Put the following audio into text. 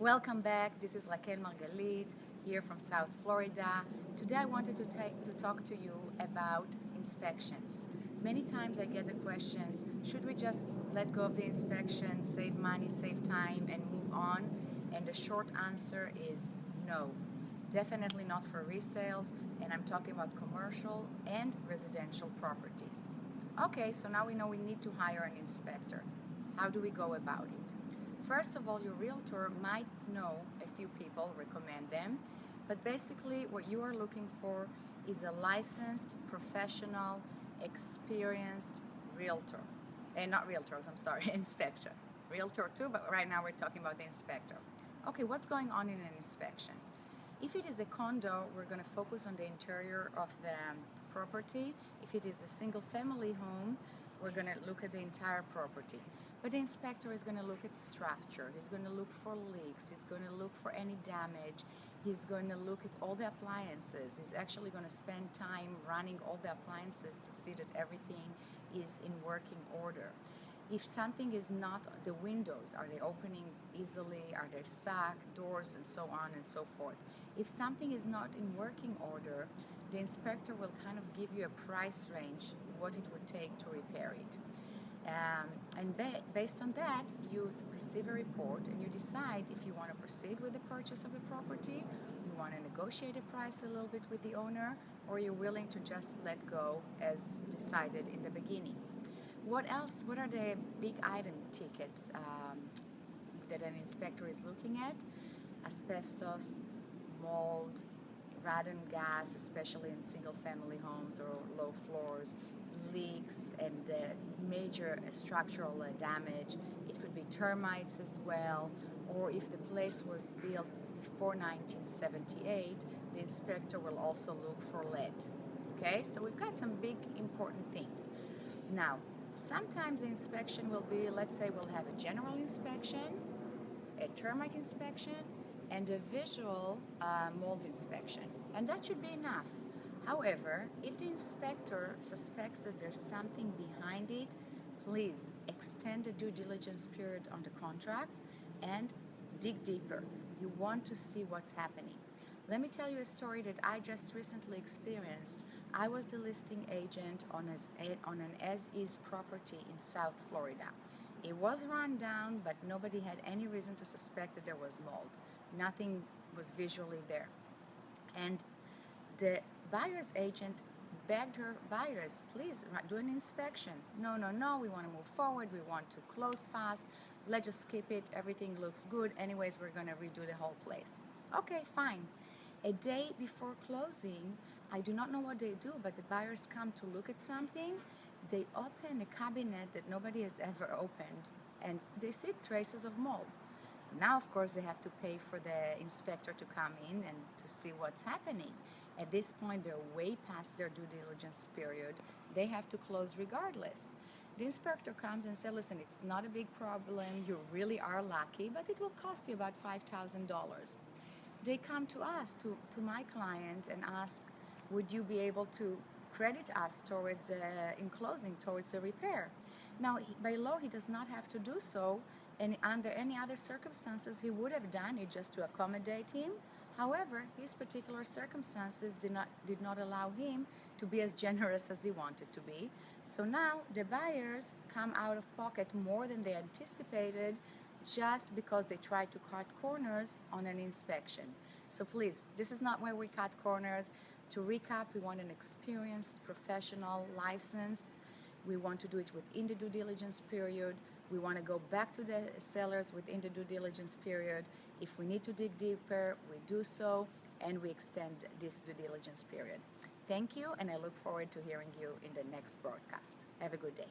Welcome back. This is Raquel Margalit here from South Florida. Today I wanted to talk to you about inspections. Many times I get the questions, should we just let go of the inspection, save money, save time, and move on? And the short answer is no. Definitely not for resales, and I'm talking about commercial and residential properties. Okay, so now we know we need to hire an inspector. How do we go about it? First of all, your realtor might know a few people, recommend them, but basically what you are looking for is a licensed, professional, experienced realtor. And not realtors, I'm sorry, inspector. Realtor too, but right now we're talking about the inspector. Okay, what's going on in an inspection? If it is a condo, we're going to focus on the interior of the property. If it is a single family home, we're going to look at the entire property. But the inspector is going to look at structure, he's going to look for leaks, he's going to look for any damage, he's going to look at all the appliances, he's actually going to spend time running all the appliances to see that everything is in working order. If something is not, the windows, are they opening easily, are they stuck, doors, and so on and so forth. If something is not in working order, the inspector will kind of give you a price range, what it would take to repair it. Based on that, you receive a report and you decide if you want to proceed with the purchase of the property, you want to negotiate a price a little bit with the owner, or you're willing to just let go as decided in the beginning. What else? What are the big item tickets that an inspector is looking at? Asbestos, mold, radon gas, especially in single-family homes or low floors, leaks and major structural damage. It could be termites as well, or if the place was built before 1978, the inspector will also look for lead. Okay, so we've got some big important things. Now, sometimes the inspection will be, let's say we'll have a general inspection, a termite inspection, and a visual mold inspection. And that should be enough. However, if the inspector suspects that there's something behind it, please extend the due diligence period on the contract and dig deeper. You want to see what's happening. Let me tell you a story that I just recently experienced. I was the listing agent on an as-is property in South Florida. It was run down, but nobody had any reason to suspect that there was mold. Nothing was visually there. And the buyer's agent begged her buyers, please do an inspection. No, no, no, we want to move forward, we want to close fast, let's just skip it, everything looks good, anyways we're going to redo the whole place. Okay, fine. A day before closing, I do not know what they do, but the buyers come to look at something. They open a cabinet that nobody has ever opened, and they see traces of mold. Now, of course, they have to pay for the inspector to come in and to see what's happening. At this point, they're way past their due diligence period. They have to close regardless. The inspector comes and says, listen, it's not a big problem. You really are lucky, but it will cost you about $5,000. They come to us, to my client, and ask, would you be able to credit us towards, in closing, towards the repair? Now, by law, he does not have to do so, and under any other circumstances, he would have done it just to accommodate him. However, his particular circumstances did not allow him to be as generous as he wanted to be. So now the buyers come out of pocket more than they anticipated, just because they tried to cut corners on an inspection. So please, this is not where we cut corners. To recap, we want an experienced, professional, licensed. We want to do it within the due diligence period. We want to go back to the sellers within the due diligence period. If we need to dig deeper, we do so, and we extend this due diligence period. Thank you, and I look forward to hearing you in the next broadcast. Have a good day.